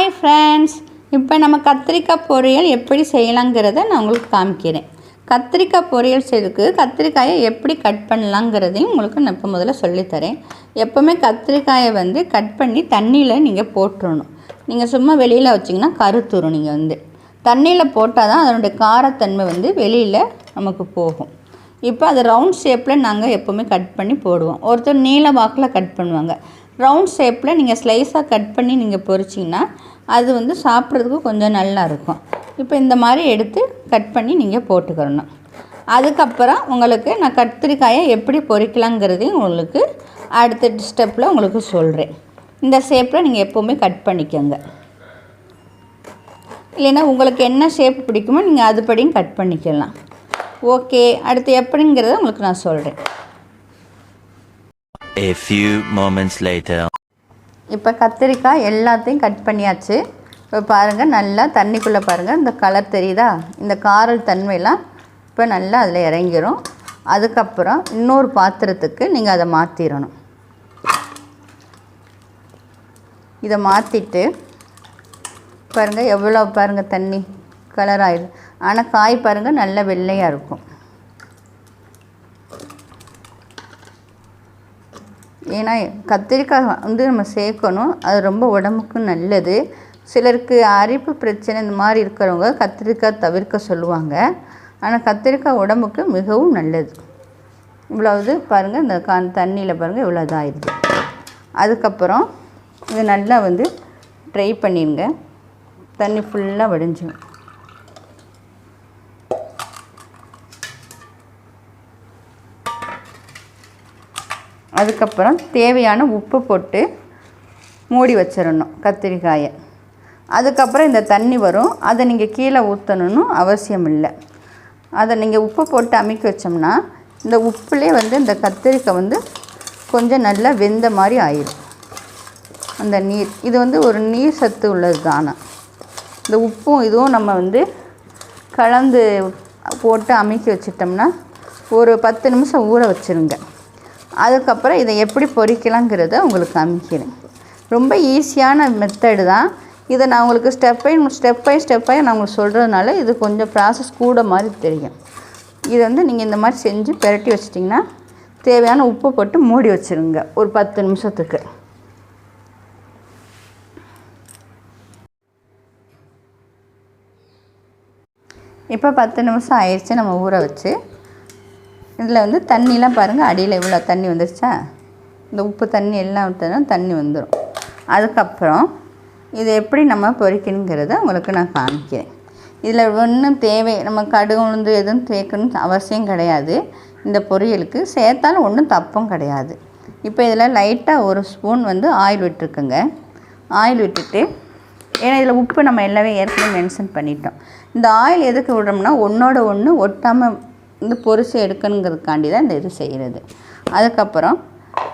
Hi friends, இப்போ நம்ம கத்திரிக்காய் பொரியல் எப்படி செய்யலாங்கிறத நான் உங்களுக்கு காமிக்கிறேன். கத்திரிக்காய் பொரியல் செய்யறதுக்கு கத்திரிக்காயை எப்படி கட் பண்ணலாங்கிறதையும் உங்களுக்கு நான் இப்போ முதல்ல சொல்லித்தரேன். எப்போவுமே கத்திரிக்காயை கட் பண்ணி தண்ணியில் நீங்கள் போட்டுடணும். நீங்கள் சும்மா வெளியில் வச்சிங்கன்னா கருத்துரும். நீங்கள் தண்ணியில் போட்டால் தான் அதனுடைய காரத்தன்மை வெளியில் நமக்கு போகும். இப்போ அது ரவுண்ட் ஷேப்பில் நாங்கள் எப்போவுமே கட் பண்ணி போடுவோம். ஒருத்தர் நீல வாக்கில் கட் பண்ணுவாங்க. ரவுண்ட் ஷேப்பில் நீங்கள் ஸ்லைஸாக கட் பண்ணி நீங்கள் பொரிச்சிங்கன்னா அது சாப்பிட்றதுக்கு கொஞ்சம் நல்லாயிருக்கும். இப்போ இந்த மாதிரி எடுத்து கட் பண்ணி நீங்கள் போட்டுக்கிறணும். அதுக்கப்புறம் உங்களுக்கு நான் கத்திரிக்காயை எப்படி பொரிக்கலாங்கிறதையும் உங்களுக்கு அடுத்த ஸ்டெப்பில் உங்களுக்கு சொல்கிறேன். இந்த ஷேப்பில் நீங்கள் எப்போவுமே கட் பண்ணிக்கோங்க. இல்லைன்னா உங்களுக்கு என்ன ஷேப் பிடிக்குமோ நீங்கள் அதுபடியும் கட் பண்ணிக்கலாம். ஓகே, அடுத்து எப்படிங்கிறத உங்களுக்கு நான் சொல்கிறேன். A few moments later. இப்போ கத்திரிக்காய் எல்லாத்தையும் கட் பண்ணியாச்சு. இப்போ பாருங்கள், நல்லா தண்ணிக்குள்ளே பாருங்கள், இந்த கலர் தெரியுதா? இந்த காரல் தன்மையெல்லாம் இப்போ நல்லா அதில் இறங்கிடும். அதுக்கப்புறம் இன்னொரு பாத்திரத்துக்கு நீங்கள் அதை மாற்றிடணும். இதை மாற்றிட்டு பாருங்கள் எவ்வளோ பாருங்கள் தண்ணி கலர் ஆகிடும். ஆனால் காய் பாருங்கள் நல்ல வெள்ளையாக இருக்கும். ஏன்னா கத்திரிக்காய் நம்ம சேர்க்கணும். அது ரொம்ப உடம்புக்கு நல்லது. சிலருக்கு அரிப்பு பிரச்சனை இந்த மாதிரி இருக்கிறவங்க கத்திரிக்காய் தவிர்க்க சொல்லுவாங்க. ஆனால் கத்திரிக்காய் உடம்புக்கு மிகவும் நல்லது. இவ்வளவு பாருங்கள், இந்த தண்ணியில் பாருங்கள் இவ்வளோ இதாகிடுது. அதுக்கப்புறம் இது நல்லா ட்ரை பண்ணிடுங்க. தண்ணி ஃபுல்லாக வடிஞ்சிடும். அதுக்கப்புறம் தேவையான உப்பு போட்டு மூடி வச்சிடணும் கத்திரிக்காயை. அதுக்கப்புறம் இந்த தண்ணி வரும், அதை நீங்கள் கீழே ஊற்றணுன்னு அவசியம் இல்லை. அதை நீங்கள் உப்பு போட்டு அமுக்கி வச்சோம்னா இந்த உப்புலேயே இந்த கத்திரிக்காய் கொஞ்சம் நல்லா வெந்த மாதிரி ஆயிடும். அந்த நீர் இது ஒரு நீர் சத்து உள்ளது தானே. இந்த உப்பும் இதுவும் நம்ம கலந்து போட்டு அமுக்கி வச்சிட்டோம்னா ஒரு 10 நிமிஷம் ஊற வச்சுருங்க. அதுக்கப்புறம் இதை எப்படி பொரிக்கலாங்கிறத உங்களுக்கு காமிக்கிறேன். ரொம்ப ஈஸியான மெத்தடு தான். இதை நான் உங்களுக்கு ஸ்டெப் பை ஸ்டெப்பாக நான் உங்களுக்கு சொல்கிறதுனால இது கொஞ்சம் ப்ராசஸ் கூட மாதிரி தெரியும். இது நீங்கள் இந்த மாதிரி செஞ்சு பெரட்டி வச்சிட்டிங்கன்னா தேவையான உப்பு போட்டு மூடி வச்சுருங்க ஒரு 10 நிமிஷத்துக்கு. இப்போ 10 நிமிஷம் ஆயிடுச்சு நம்ம ஊற வச்சு. இதில் தண்ணிலாம் பாருங்கள், அடியில் இவ்வளோ தண்ணி வந்துருச்சா? இந்த உப்பு தண்ணி எல்லாம் விட்டோன்னா தண்ணி வந்துடும். அதுக்கப்புறம் இது எப்படி நம்ம பொரிக்கணுங்கிறத உங்களுக்கு நான் காமிக்கிறேன். இதில் ஒன்றும் நம்ம கடுகு உளுந்து எதுவும் சேர்க்கணும்னு அவசியம் கிடையாது. இந்த பொரியலுக்கு சேர்த்தாலும் ஒன்றும் தப்பும் கிடையாது. இப்போ இதில் லைட்டாக ஒரு ஸ்பூன் ஆயில் விட்டுருக்குங்க. ஆயில் விட்டுட்டு, ஏன்னா இதில் உப்பு நம்ம எல்லாமே ஏற்கனவே மென்ஷன் பண்ணிட்டோம். இந்த ஆயில் எதுக்கு விடுறோம்னா ஒன்றோட ஒன்று ஒட்டாமல் பொரிச்சு எடுக்கணுங்கிறதுக்காண்டி தான் இந்த இது செய்கிறது. அதுக்கப்புறம்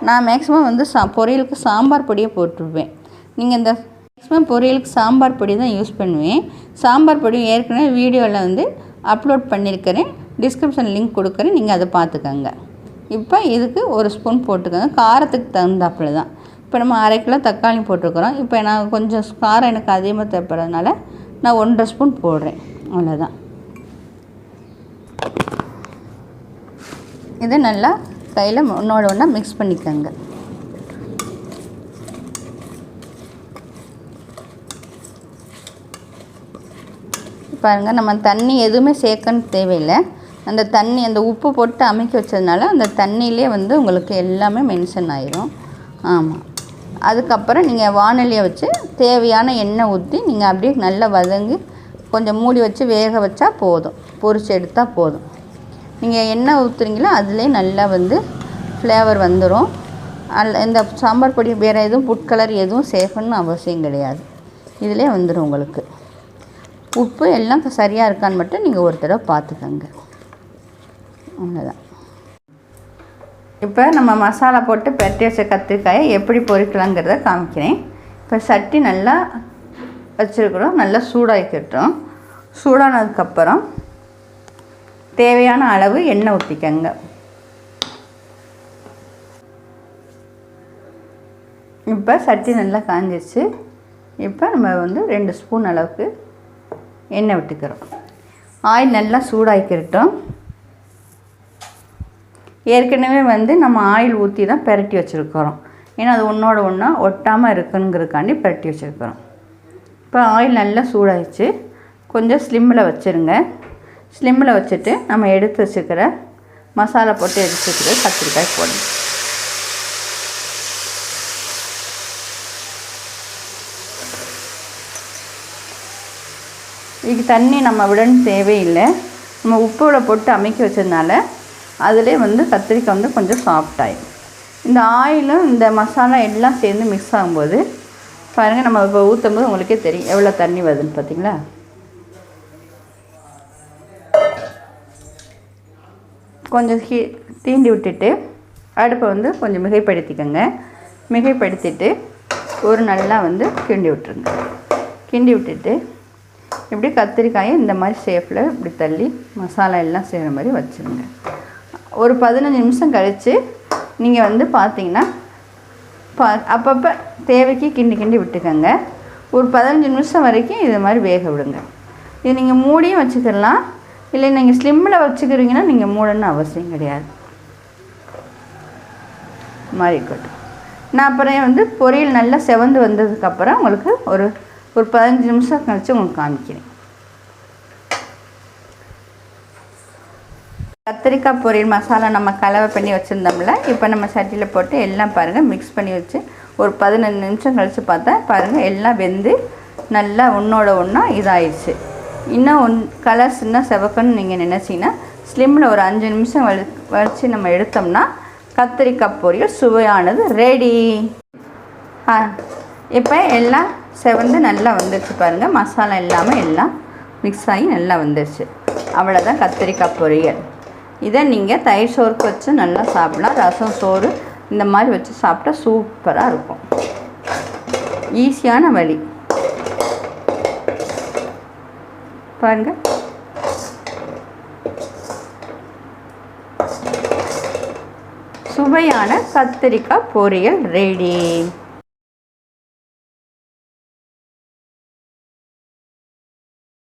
நான் மேக்ஸிமம் பொரியலுக்கு சாம்பார் பொடியை போட்டுருவேன். நீங்கள் இந்த மேக்ஸிமம் பொரியலுக்கு சாம்பார் பொடி தான் யூஸ் பண்ணுவேன். சாம்பார் பொடி ஏற்கனவே வீடியோவில் அப்லோட் பண்ணியிருக்கிறேன். டிஸ்கிரிப்ஷன் லிங்க் கொடுக்குறேன், நீங்கள் அதை பார்த்துக்கோங்க. இப்போ இதுக்கு ஒரு ஸ்பூன் போட்டுக்கோங்க. காரத்துக்கு தகுந்தாப்புல தான். இப்போ நம்ம 1/2 கிலோ தக்காளி போட்டிருக்கிறோம். இப்போ நான் கொஞ்சம் காரம் எனக்கு அதிகமாக தேவைப்படுறதுனால நான் 1.5 ஸ்பூன் போடுறேன். அவ்வளோதான். இதை நல்லா கையில் ஒன்றோட ஒன்றா மிக்ஸ் பண்ணிக்கோங்க. பாருங்கள், நம்ம தண்ணி எதுவுமே சேர்க்கணும் தேவையில்லை. அந்த தண்ணி அந்த உப்பு போட்டு அமுக்கி வச்சதுனால அந்த தண்ணியிலே உங்களுக்கு எல்லாமே மென்ஷன் ஆயிரும். ஆமாம். அதுக்கப்புறம் நீங்கள் வானலியை வச்சு தேவையான எண்ணெய் ஊற்றி நீங்கள் அப்படியே நல்லா வதங்கி கொஞ்சம் மூடி வச்சு வேக வச்சா போதும். பொரிச்சு எடுத்தால் போதும். நீங்கள் எண்ணெய் ஊற்றுறீங்களோ அதிலே நல்லா ஃப்ளேவர் வந்துடும். இந்த சாம்பார் பொடி வேறு எதுவும் ஃபுட் கலர் எதுவும் சேர்க்கணும்னு அவசியம் கிடையாது. இதிலே வந்துடும் உங்களுக்கு. உப்பு எல்லாம் சரியாக இருக்கான்னு மட்டும் நீங்கள் ஒரு தடவை பார்த்துக்கோங்க. அவ்வளோதான். இப்போ நம்ம மசாலா போட்டு பெரட்டி வச்ச கத்திரிக்காயை எப்படி பொரிக்கலாங்கிறத காமிக்கிறேன். இப்போ சட்டி நல்லா வச்சுருக்குறோம். நல்லா சூடாகிக்கிட்டோம். சூடானதுக்கப்புறம் தேவையான அளவு எண்ணெய் ஊற்றிக்கங்க. இப்போ சட்டி நல்லா காஞ்சிருச்சு. இப்போ நம்ம வந்து 2 ஸ்பூன் அளவுக்கு எண்ணெய் விட்டுக்கிறோம். ஆயில் நல்லா சூடாக்கிட்டோம். ஏற்கனவே வந்து நம்ம ஆயில் ஊற்றி தான் பெரட்டி வச்சுருக்கிறோம். ஏன்னா அது ஒன்றோட ஒன்றா ஒட்டாமல் இருக்குங்கிறதுக்காண்டி பெரட்டி வச்சுருக்கிறோம். இப்போ ஆயில் நல்லா சூடாகிடுச்சு. கொஞ்சம் ஸ்லிம்மில் வச்சுருங்க. ஸ்லிம்மில் வச்சுட்டு நம்ம எடுத்து வச்சுக்கிற மசாலா போட்டு எடுத்து வச்சுக்கிற கத்திரிக்காய் போடணும். இதுக்கு தண்ணி நம்ம விடணும் தேவையில்லை. நம்ம உப்புல போட்டு அமைக்க வச்சதுனால அதிலே வந்து கத்திரிக்காய் வந்து கொஞ்சம் சாஃப்டாகிடும். இந்த ஆயிலும் இந்த மசாலா எல்லாம் சேர்ந்து மிக்ஸ் ஆகும்போது பாருங்கள், நம்ம இப்போ ஊற்றும் போது உங்களுக்கே தெரியும் எவ்வளோ தண்ணி வருதுன்னு பார்த்தீங்களா. கொஞ்சம் தீண்டி விட்டுட்டு அடுப்பை வந்து கொஞ்சம் மிகைப்படுத்திக்கோங்க. மிகைப்படுத்திட்டு ஒரு நல்லா வந்து கிண்டி விட்டுருங்க. கிண்டி விட்டுட்டு இப்படி கத்திரிக்காயை இந்த மாதிரி ஷேப்பில் இப்படி தள்ளி மசாலா எல்லாம் செய்கிற மாதிரி வச்சுருங்க. ஒரு 15 நிமிஷம் கழித்து நீங்கள் வந்து பார்த்தீங்கன்னா அப்பப்போ தேவைக்கு கிண்டி கிண்டி விட்டுக்கோங்க. ஒரு 15 நிமிஷம் வரைக்கும் இது மாதிரி வேக விடுங்க. இது நீங்கள் மூடியும் வச்சுக்கலாம், இல்லை நீங்கள் ஸ்லிம்மில் வச்சுக்கிறீங்கன்னா நீங்கள் மூடணும்னு அவசியம் கிடையாது. மாதிரி இருக்கட்டும். நான் அப்புறம் வந்து பொரியல் நல்லா செவந்து வந்ததுக்கப்புறம் உங்களுக்கு ஒரு 15 நிமிஷம் கழித்து உங்களுக்கு காமிக்கிறேன். கத்திரிக்காய் பொரியல் மசாலா நம்ம கலவை பண்ணி வச்சுருந்தோம்ல, இப்போ நம்ம சட்டியில் போட்டு எல்லாம் பாருங்கள் மிக்ஸ் பண்ணி வச்சு ஒரு 15 நிமிஷம் கழித்து பார்த்தா பாருங்கள் எல்லாம் வெந்து நல்லா ஒன்றோட ஒன்றா இதாகிடுச்சு. இன்னும் கலர் சின்ன செவக்கன்னு நீங்கள் நினச்சிங்கன்னா ஸ்லிம்மில் ஒரு 5 நிமிஷம் வச்சு நம்ம எடுத்தோம்னா கத்திரிக்காய் பொரியல் சுவையானது ரெடி. இப்போ எல்லாம் செவந்து நல்லா வந்துடுச்சு பாருங்கள். மசாலா இல்லாமல் எல்லாம் மிக்ஸ் ஆகி நல்லா வந்துடுச்சு. அவ்வளோதான் கத்திரிக்காய் பொரியல். இதை நீங்கள் தயிர் சோறுக்கு வச்சு நல்லா சாப்பிடலாம். ரசம் சோறு இந்த மாதிரி வச்சு சாப்பிட்டா சூப்பராக இருக்கும். ஈஸியான வழி பாருங்கள். சுவையான கத்திரிக்காய் பொரியல் ரெடி.